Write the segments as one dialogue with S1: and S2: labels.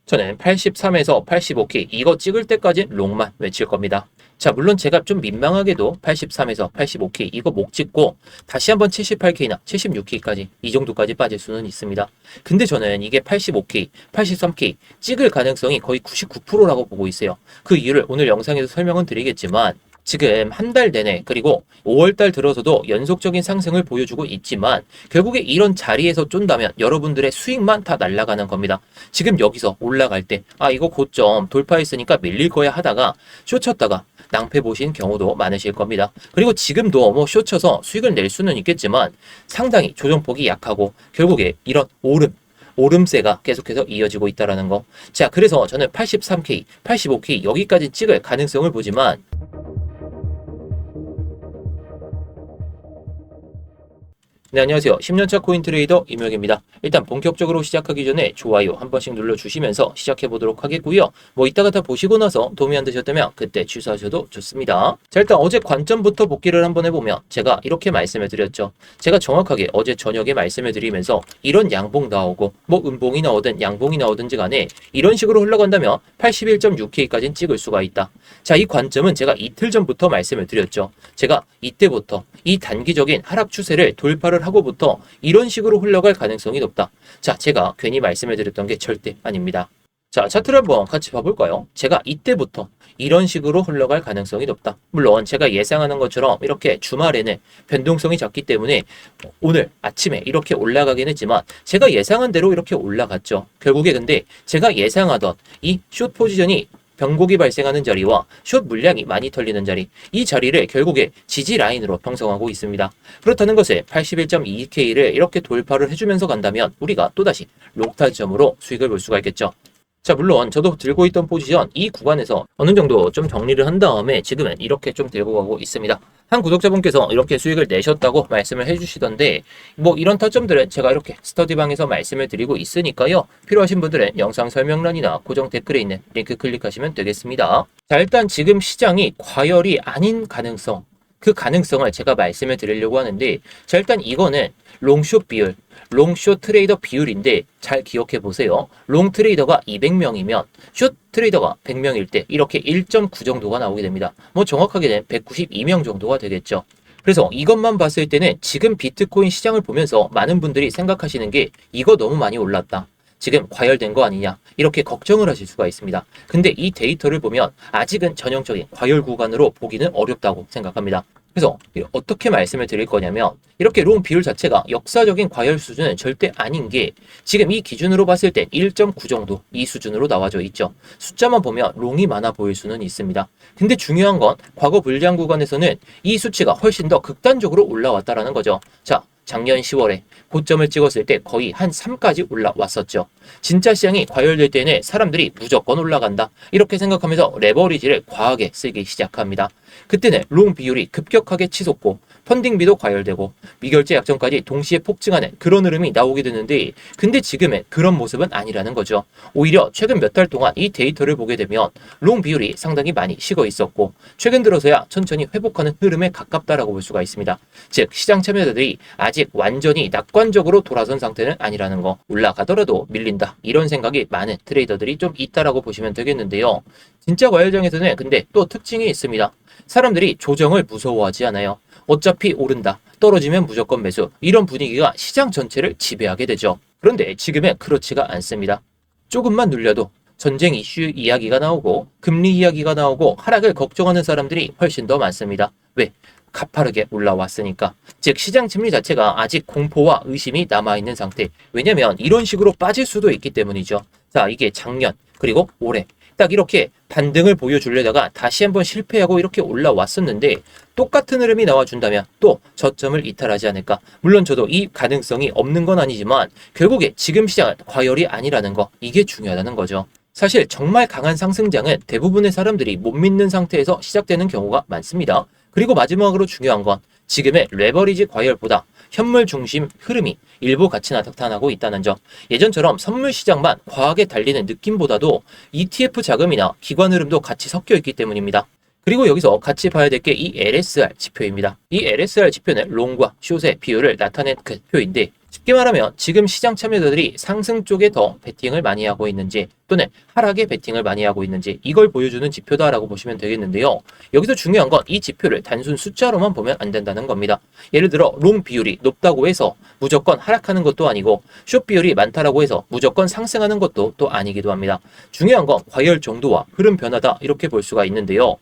S1: 저는 83에서 85K 이거 찍을 때까지 롱만 외칠 겁니다. 자, 물론 제가 좀 민망하게도 83에서 85K 이거 못 찍고 다시 한번 78K나 76K까지 이 정도까지 빠질 수는 있습니다. 근데 저는 이게 85K, 83K 찍을 가능성이 거의 99%라고 보고 있어요. 그 이유를 오늘 영상에서 설명은 드리겠지만 지금 한 달 내내 그리고 5월달 들어서도 연속적인 상승을 보여주고 있지만 결국에 이런 자리에서 쫀다면 여러분들의 수익만 다 날아가는 겁니다. 지금 여기서 올라갈 때 이거 고점 돌파했으니까 밀릴 거야 하다가 쇼 쳤다가 낭패 보신 경우도 많으실 겁니다. 그리고 지금도 뭐 쇼 쳐서 수익을 낼 수는 있겠지만 상당히 조정폭이 약하고 결국에 이런 오름세가 계속해서 이어지고 있다는 거. 자, 그래서 저는 83K, 85K 여기까지 찍을 가능성을 보지만 네, 안녕하세요. 10년차 코인 트레이더 이명입니다. 일단 본격적으로 시작하기 전에 좋아요 한 번씩 눌러주시면서 시작해보도록 하겠고요. 뭐 이따가 다 보시고 나서 도움이 안 되셨다면 그때 취소하셔도 좋습니다. 자, 일단 어제 관점부터 복기를 한번 해보면 제가 이렇게 말씀을 드렸죠. 제가 정확하게 어제 저녁에 말씀을 드리면서 이런 양봉 나오고 뭐 음봉이 나오든 양봉이 나오든지 간에 이런 식으로 흘러간다면 81.6K까지는 찍을 수가 있다. 자, 이 관점은 제가 이틀 전부터 말씀을 드렸죠. 제가 이때부터 이 단기적인 하락 추세를 돌파를 하고부터 이런 식으로 흘러갈 가능성이 높다. 자, 제가 괜히 말씀을 드렸던 게 절대 아닙니다. 자, 차트를 한번 같이 봐볼까요? 제가 이때부터 이런 식으로 흘러갈 가능성이 높다. 물론 제가 예상하는 것처럼 이렇게 주말에는 변동성이 작기 때문에 오늘 아침에 이렇게 올라가긴 했지만 제가 예상한 대로 이렇게 올라갔죠. 결국에 근데 제가 예상하던 이 숏 포지션이 변곡이 발생하는 자리와 숏 물량이 많이 털리는 자리, 이 자리를 결국에 지지 라인으로 형성하고 있습니다. 그렇다는 것을 81.2K를 이렇게 돌파를 해주면서 간다면 우리가 또다시 롱타점으로 수익을 볼 수가 있겠죠. 자, 물론 저도 들고 있던 포지션 이 구간에서 어느 정도 좀 정리를 한 다음에 지금은 이렇게 좀 들고 가고 있습니다. 한 구독자분께서 이렇게 수익을 내셨다고 말씀을 해주시던데 뭐 이런 타점들은 제가 이렇게 스터디방에서 말씀을 드리고 있으니까요. 필요하신 분들은 영상 설명란이나 고정 댓글에 있는 링크 클릭하시면 되겠습니다. 자, 일단 지금 시장이 과열이 아닌 가능성, 그 가능성을 제가 말씀을 드리려고 하는데, 자, 일단 이거는 롱숏 비율, 롱숏 트레이더 비율인데 잘 기억해 보세요. 롱 트레이더가 200명이면 숏 트레이더가 100명일 때 이렇게 1.9 정도가 나오게 됩니다. 뭐 정확하게는 192명 정도가 되겠죠. 그래서 이것만 봤을 때는 지금 비트코인 시장을 보면서 많은 분들이 생각하시는 게 이거 너무 많이 올랐다, 지금 과열된 거 아니냐, 이렇게 걱정을 하실 수가 있습니다. 근데 이 데이터를 보면 아직은 전형적인 과열 구간으로 보기는 어렵다고 생각합니다. 그래서 어떻게 말씀을 드릴 거냐면 이렇게 롱 비율 자체가 역사적인 과열 수준은 절대 아닌 게 지금 이 기준으로 봤을 때 1.9 정도 이 수준으로 나와져 있죠. 숫자만 보면 롱이 많아 보일 수는 있습니다. 근데 중요한 건 과거 불량 구간에서는 이 수치가 훨씬 더 극단적으로 올라왔다라는 거죠. 자, 작년 10월에 고점을 찍었을 때 거의 한 3까지 올라왔었죠. 진짜 시장이 과열될 때는 사람들이 무조건 올라간다, 이렇게 생각하면서 레버리지를 과하게 쓰기 시작합니다. 그때는 롱 비율이 급격하게 치솟고 펀딩비도 과열되고 미결제 약정까지 동시에 폭증하는 그런 흐름이 나오게 되는데, 근데 지금은 그런 모습은 아니라는 거죠. 오히려 최근 몇 달 동안 이 데이터를 보게 되면 롱 비율이 상당히 많이 식어 있었고 최근 들어서야 천천히 회복하는 흐름에 가깝다라고 볼 수가 있습니다. 즉 시장 참여자들이 아직 완전히 낙관적으로 돌아선 상태는 아니라는 거, 올라가더라도 밀린다, 이런 생각이 많은 트레이더들이 좀 있다라고 보시면 되겠는데요. 진짜 과열장에서는 근데 또 특징이 있습니다. 사람들이 조정을 무서워하지 않아요. 어차피 오른다, 떨어지면 무조건 매수, 이런 분위기가 시장 전체를 지배하게 되죠. 그런데 지금은 그렇지가 않습니다. 조금만 눌려도 전쟁 이슈 이야기가 나오고 금리 이야기가 나오고 하락을 걱정하는 사람들이 훨씬 더 많습니다. 왜? 가파르게 올라왔으니까. 즉 시장 심리 자체가 아직 공포와 의심이 남아있는 상태. 왜냐면 이런 식으로 빠질 수도 있기 때문이죠. 자, 이게 작년 그리고 올해 딱 이렇게 반등을 보여주려다가 다시 한번 실패하고 이렇게 올라왔었는데 똑같은 흐름이 나와준다면 또 저점을 이탈하지 않을까. 물론 저도 이 가능성이 없는 건 아니지만 결국에 지금 시장은 과열이 아니라는 거, 이게 중요하다는 거죠. 사실 정말 강한 상승장은 대부분의 사람들이 못 믿는 상태에서 시작되는 경우가 많습니다. 그리고 마지막으로 중요한 건 지금의 레버리지 과열보다 현물 중심 흐름이 일부 같이 나타나고 있다는 점. 예전처럼 선물 시장만 과하게 달리는 느낌보다도 ETF 자금이나 기관 흐름도 같이 섞여 있기 때문입니다. 그리고 여기서 같이 봐야 될 게 이 LSR 지표입니다. 이 LSR 지표는 롱과 숏의 비율을 나타낸 그 표인데 쉽게 말하면 지금 시장 참여자들이 상승 쪽에 더 베팅을 많이 하고 있는지 또는 하락에 베팅을 많이 하고 있는지 이걸 보여주는 지표다라고 보시면 되겠는데요. 여기서 중요한 건 이 지표를 단순 숫자로만 보면 안 된다는 겁니다. 예를 들어 롱 비율이 높다고 해서 무조건 하락하는 것도 아니고 숏 비율이 많다라고 해서 무조건 상승하는 것도 또 아니기도 합니다. 중요한 건 과열 정도와 흐름 변화다 이렇게 볼 수가 있는데요.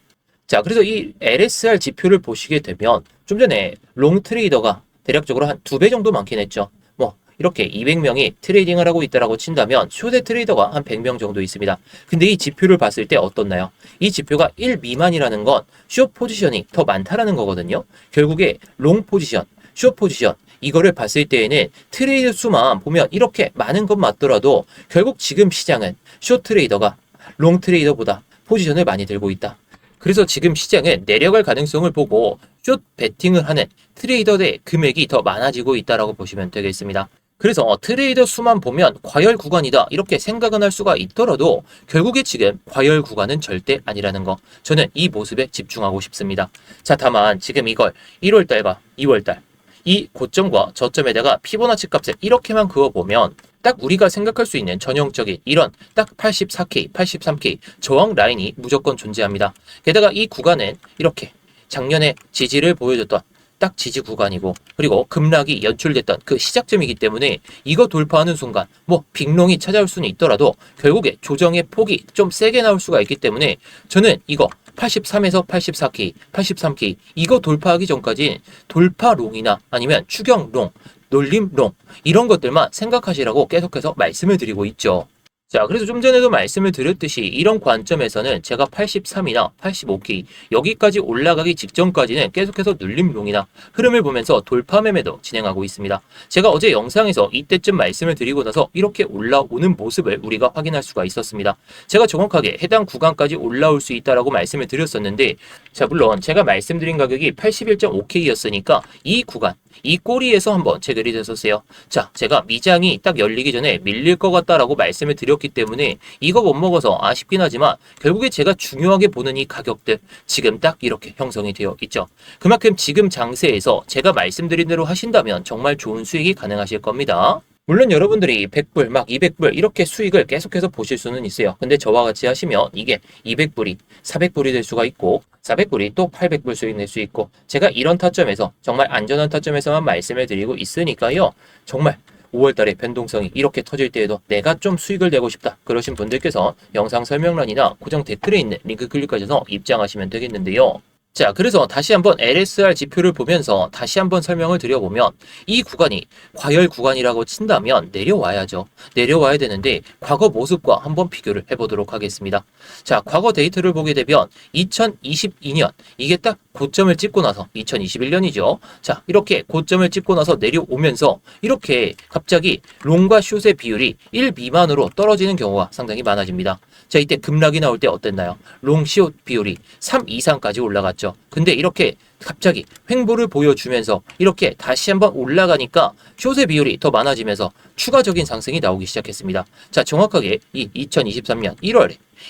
S1: 자, 그래서 이 LSR 지표를 보시게 되면 좀 전에 롱 트레이더가 대략적으로 한 2배 정도 많긴 했죠. 뭐 이렇게 200명이 트레이딩을 하고 있다라고 친다면 숏의 트레이더가 한 100명 정도 있습니다. 근데 이 지표를 봤을 때 어떻나요? 이 지표가 1 미만이라는 건 숏 포지션이 더 많다라는 거거든요. 결국에 롱 포지션, 숏 포지션 이거를 봤을 때에는 트레이드 수만 보면 이렇게 많은 것 맞더라도 결국 지금 시장은 숏 트레이더가 롱 트레이더보다 포지션을 많이 들고 있다. 그래서 지금 시장은 내려갈 가능성을 보고 숏 베팅을 하는 트레이더의 금액이 더 많아지고 있다라고 보시면 되겠습니다. 그래서 트레이더 수만 보면 과열 구간이다 이렇게 생각은 할 수가 있더라도 결국에 지금 과열 구간은 절대 아니라는 거, 저는 이 모습에 집중하고 싶습니다. 자, 다만 지금 이걸 1월달과 2월달 이 고점과 저점에다가 피보나치 값을 이렇게만 그어보면 딱 우리가 생각할 수 있는 전형적인 이런 딱 84K, 83K 저항 라인이 무조건 존재합니다. 게다가 이 구간은 이렇게 작년에 지지를 보여줬던 딱 지지 구간이고, 그리고 급락이 연출됐던 그 시작점이기 때문에 이거 돌파하는 순간 뭐 빅롱이 찾아올 수는 있더라도 결국에 조정의 폭이 좀 세게 나올 수가 있기 때문에 저는 이거 83에서 84K, 83K 이거 돌파하기 전까지 돌파롱이나 아니면 추경롱, 놀림롱 이런 것들만 생각하시라고 계속해서 말씀을 드리고 있죠. 자, 그래서 좀 전에도 말씀을 드렸듯이 이런 관점에서는 제가 83이나 85K 여기까지 올라가기 직전까지는 계속해서 눌림롱이나 흐름을 보면서 돌파 매매도 진행하고 있습니다. 제가 어제 영상에서 이때쯤 말씀을 드리고 나서 이렇게 올라오는 모습을 우리가 확인할 수가 있었습니다. 제가 정확하게 해당 구간까지 올라올 수 있다라고 말씀을 드렸었는데, 자, 물론 제가 말씀드린 가격이 81.5K였으니까 이 구간 이 꼬리에서 한번 체결이 됐었어요. 자, 제가 미장이 딱 열리기 전에 밀릴 것 같다라고 말씀을 드렸기 때문에 이거 못 먹어서 아쉽긴 하지만 결국에 제가 중요하게 보는 이 가격들 지금 딱 이렇게 형성이 되어 있죠. 그만큼 지금 장세에서 제가 말씀드린 대로 하신다면 정말 좋은 수익이 가능하실 겁니다. 물론 여러분들이 100불, 막 200불 이렇게 수익을 계속해서 보실 수는 있어요. 근데 저와 같이 하시면 이게 200불이 400불이 될 수가 있고 400불이 또 800불 수익 낼 수 있고, 제가 이런 타점에서 정말 안전한 타점에서만 말씀을 드리고 있으니까요. 정말 5월달에 변동성이 이렇게 터질 때에도 내가 좀 수익을 내고 싶다 그러신 분들께서 영상 설명란이나 고정 댓글에 있는 링크 클릭하셔서 입장하시면 되겠는데요. 자, 그래서 다시 한번 LSR 지표를 보면서 다시 한번 설명을 드려보면 이 구간이 과열 구간이라고 친다면 내려와야죠. 내려와야 되는데 과거 모습과 한번 비교를 해보도록 하겠습니다. 자, 과거 데이터를 보게 되면 2022년 이게 딱 고점을 찍고 나서 2021년이죠. 자, 이렇게 고점을 찍고 나서 내려오면서 이렇게 갑자기 롱과 숏의 비율이 1 미만으로 떨어지는 경우가 상당히 많아집니다. 자, 이때 급락이 나올 때 어땠나요? 롱 숏 비율이 3 이상까지 올라갔죠. 근데 이렇게 갑자기 횡보를 보여주면서 이렇게 다시 한번 올라가니까 숏의 비율이 더 많아지면서 추가적인 상승이 나오기 시작했습니다. 자, 정확하게 이 2023년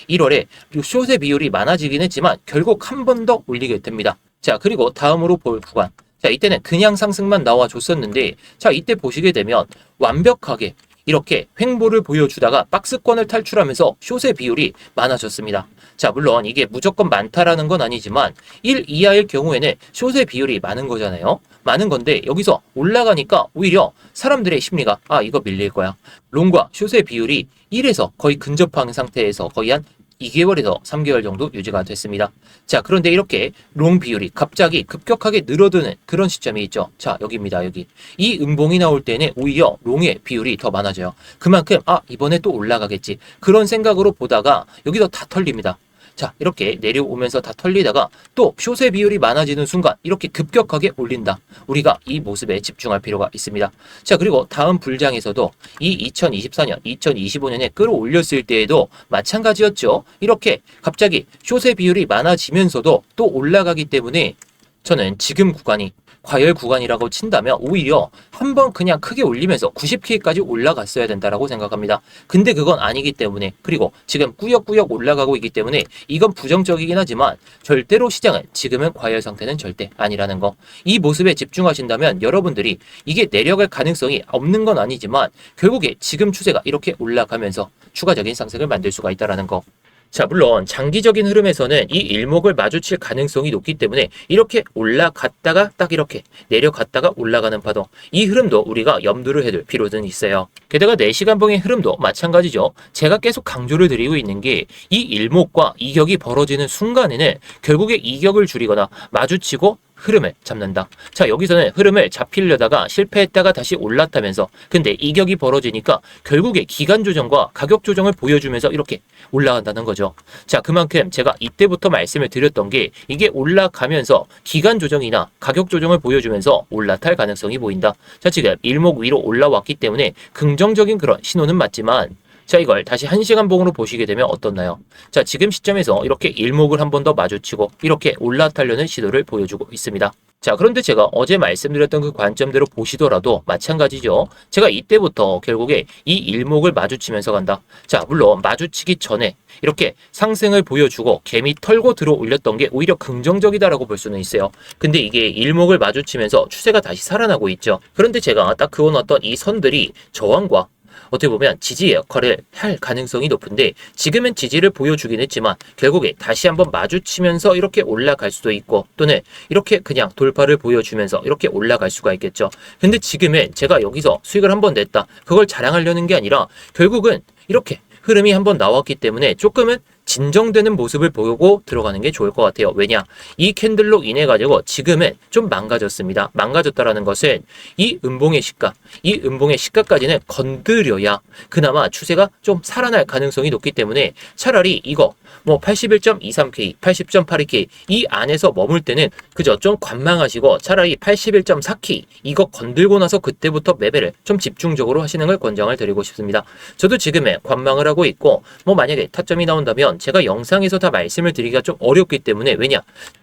S1: 1월에 숏의 비율이 많아지긴 했지만 결국 한 번 더 올리게 됩니다. 자, 그리고 다음으로 볼 구간. 자, 이때는 그냥 상승만 나와줬었는데, 자, 이때 보시게 되면 완벽하게 이렇게 횡보를 보여주다가 박스권을 탈출하면서 숏의 비율이 많아졌습니다. 자, 물론 이게 무조건 많다라는 건 아니지만 1 이하일 경우에는 숏의 비율이 많은 거잖아요. 많은 건데 여기서 올라가니까 오히려 사람들의 심리가 이거 밀릴 거야. 롱과 숏의 비율이 1에서 거의 근접한 상태에서 거의 한 2개월에서 3개월 정도 유지가 됐습니다. 자, 그런데 이렇게 롱 비율이 갑자기 급격하게 늘어드는 그런 시점이 있죠. 자, 여기입니다. 여기. 이 음봉이 나올 때는 오히려 롱의 비율이 더 많아져요. 그만큼 이번에 또 올라가겠지. 그런 생각으로 보다가 여기서 다 털립니다. 자, 이렇게 내려오면서 다 털리다가 또 숏의 비율이 많아지는 순간 이렇게 급격하게 올린다. 우리가 이 모습에 집중할 필요가 있습니다. 자, 그리고 다음 불장에서도 이 2024년, 2025년에 끌어올렸을 때에도 마찬가지였죠. 이렇게 갑자기 숏의 비율이 많아지면서도 또 올라가기 때문에 저는 지금 구간이 과열 구간이라고 친다면 오히려 한번 그냥 크게 올리면서 90K까지 올라갔어야 된다라고 생각합니다. 근데 그건 아니기 때문에, 그리고 지금 꾸역꾸역 올라가고 있기 때문에 이건 부정적이긴 하지만 절대로 시장은 지금은 과열 상태는 절대 아니라는 거. 이 모습에 집중하신다면 여러분들이 이게 내려갈 가능성이 없는 건 아니지만 결국에 지금 추세가 이렇게 올라가면서 추가적인 상승을 만들 수가 있다는 거. 자, 물론 장기적인 흐름에서는 이 일목을 마주칠 가능성이 높기 때문에 이렇게 올라갔다가 딱 이렇게 내려갔다가 올라가는 파동, 이 흐름도 우리가 염두를 해둘 필요는 있어요. 게다가 4시간봉의 흐름도 마찬가지죠. 제가 계속 강조를 드리고 있는 게 이 일목과 이격이 벌어지는 순간에는 결국에 이격을 줄이거나 마주치고 흐름을 잡는다. 자, 여기서는 흐름을 잡히려다가 실패했다가 다시 올랐다면서, 근데 이격이 벌어지니까 결국에 기간 조정과 가격 조정을 보여주면서 이렇게 올라간다는 거죠. 자, 그만큼 제가 이때부터 말씀을 드렸던 게 이게 올라가면서 기간 조정이나 가격 조정을 보여주면서 올라탈 가능성이 보인다. 자, 지금 일목 위로 올라왔기 때문에 긍정적인 그런 신호는 맞지만, 자, 이걸 다시 1시간 봉으로 보시게 되면 어떻나요? 자, 지금 시점에서 이렇게 일목을 한 번 더 마주치고 이렇게 올라타려는 시도를 보여주고 있습니다. 자, 그런데 제가 어제 말씀드렸던 그 관점대로 보시더라도 마찬가지죠. 제가 이때부터 결국에 이 일목을 마주치면서 간다. 자, 물론 마주치기 전에 이렇게 상승을 보여주고 개미 털고 들어 올렸던 게 오히려 긍정적이다라고 볼 수는 있어요. 근데 이게 일목을 마주치면서 추세가 다시 살아나고 있죠. 그런데 제가 딱 그어놨던 이 선들이 저항과 어떻게 보면 지지의 역할을 할 가능성이 높은데, 지금은 지지를 보여주긴 했지만 결국에 다시 한번 마주치면서 이렇게 올라갈 수도 있고, 또는 이렇게 그냥 돌파를 보여주면서 이렇게 올라갈 수가 있겠죠. 근데 지금은 제가 여기서 수익을 한번 냈다, 그걸 자랑하려는 게 아니라 결국은 이렇게 흐름이 한번 나왔기 때문에 조금은 진정되는 모습을 보고 들어가는 게 좋을 것 같아요. 왜냐? 이 캔들로 인해 가지고 지금은 좀 망가졌습니다. 망가졌다라는 것은 이 음봉의 시가, 이 음봉의 시가까지는 건드려야 그나마 추세가 좀 살아날 가능성이 높기 때문에 차라리 이거 뭐 81.23K, 80.82K 이 안에서 머물 때는 그저 좀 관망하시고 차라리 81.4K 이거 건들고 나서 그때부터 매매를 좀 집중적으로 하시는 걸 권장을 드리고 싶습니다. 저도 지금은 관망을 하고 있고, 뭐 만약에 타점이 나온다면 제가 영상에서 다 말씀을 드리기가 좀 어렵기 때문에,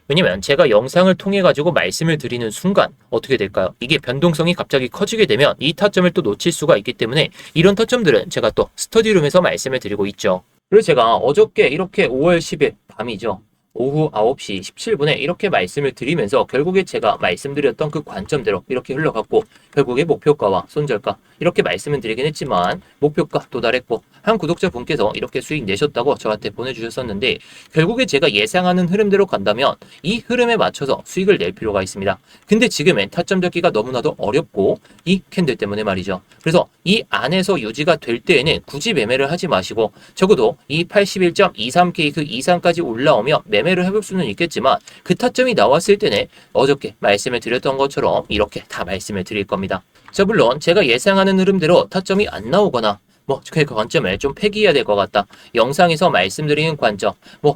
S1: 왜냐면 제가 영상을 통해 가지고 말씀을 드리는 순간 어떻게 될까요? 이게 변동성이 갑자기 커지게 되면 이 타점을 또 놓칠 수가 있기 때문에 이런 타점들은 제가 또 스터디룸에서 말씀을 드리고 있죠. 그리고 제가 어저께 이렇게 5월 10일 밤이죠. 오후 9시 17분에 이렇게 말씀을 드리면서 결국에 제가 말씀드렸던 그 관점대로 이렇게 흘러갔고, 결국에 목표가와 손절가 이렇게 말씀을 드리긴 했지만 목표가 도달했고, 한 구독자분께서 이렇게 수익 내셨다고 저한테 보내주셨었는데, 결국에 제가 예상하는 흐름대로 간다면 이 흐름에 맞춰서 수익을 낼 필요가 있습니다. 근데 지금은 타점 잡기가 너무나도 어렵고 이 캔들 때문에 말이죠. 그래서 이 안에서 유지가 될 때에는 굳이 매매를 하지 마시고, 적어도 이 81.23K 그 이상까지 올라오면 매매를 해볼 수는 있겠지만, 그 타점이 나왔을 때는 어저께 말씀을 드렸던 것처럼 이렇게 다 말씀을 드릴 겁니다. 자, 물론 제가 예상하는 흐름대로 타점이 안 나오거나 그 관점을 좀 폐기해야 될 것 같다, 영상에서 말씀드리는 관점,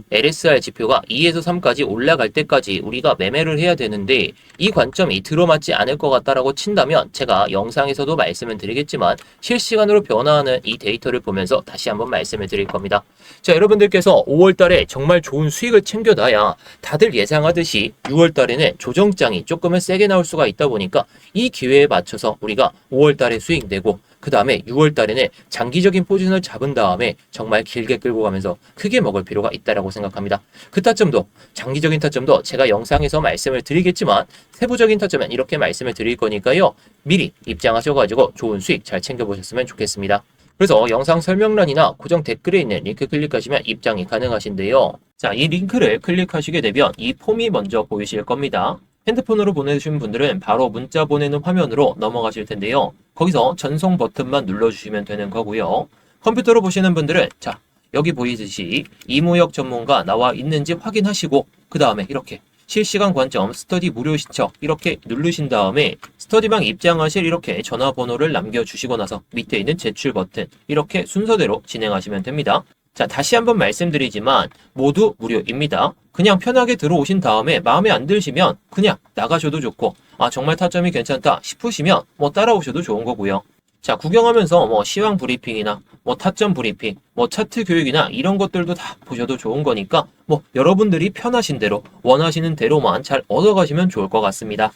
S1: LSR 지표가 2에서 3까지 올라갈 때까지 우리가 매매를 해야 되는데 이 관점이 들어맞지 않을 것 같다라고 친다면 제가 영상에서도 말씀을 드리겠지만 실시간으로 변화하는 이 데이터를 보면서 다시 한번 말씀을 드릴 겁니다. 자, 여러분들께서 5월달에 정말 좋은 수익을 챙겨놔야 다들 예상하듯이 6월달에는 조정장이 조금은 세게 나올 수가 있다 보니까 이 기회에 맞춰서 우리가 5월달에 수익 내고, 그 다음에 6월 달에는 장기적인 포지션을 잡은 다음에 정말 길게 끌고 가면서 크게 먹을 필요가 있다고 생각합니다. 그 타점도, 장기적인 타점도 제가 영상에서 말씀을 드리겠지만 세부적인 타점은 이렇게 말씀을 드릴 거니까요. 미리 입장하셔가지고 좋은 수익 잘 챙겨보셨으면 좋겠습니다. 그래서 영상 설명란이나 고정 댓글에 있는 링크 클릭하시면 입장이 가능하신데요. 자, 이 링크를 클릭하시게 되면 이 폼이 먼저 보이실 겁니다. 핸드폰으로 보내주신 분들은 바로 문자 보내는 화면으로 넘어가실 텐데요. 거기서 전송 버튼만 눌러주시면 되는 거고요. 컴퓨터로 보시는 분들은 자, 여기 보이듯이 이무역 전문가 나와 있는지 확인하시고, 그 다음에 이렇게 실시간 관점 스터디 무료 신청 이렇게 누르신 다음에 스터디방 입장하실 이렇게 전화번호를 남겨주시고 나서 밑에 있는 제출 버튼 이렇게 순서대로 진행하시면 됩니다. 자, 다시 한번 말씀드리지만 모두 무료입니다. 그냥 편하게 들어오신 다음에 마음에 안 드시면 그냥 나가셔도 좋고, 정말 타점이 괜찮다 싶으시면 따라오셔도 좋은 거고요. 자, 구경하면서 시황 브리핑이나 타점 브리핑, 차트 교육이나 이런 것들도 다 보셔도 좋은 거니까 여러분들이 편하신 대로 원하시는 대로만 잘 얻어가시면 좋을 것 같습니다.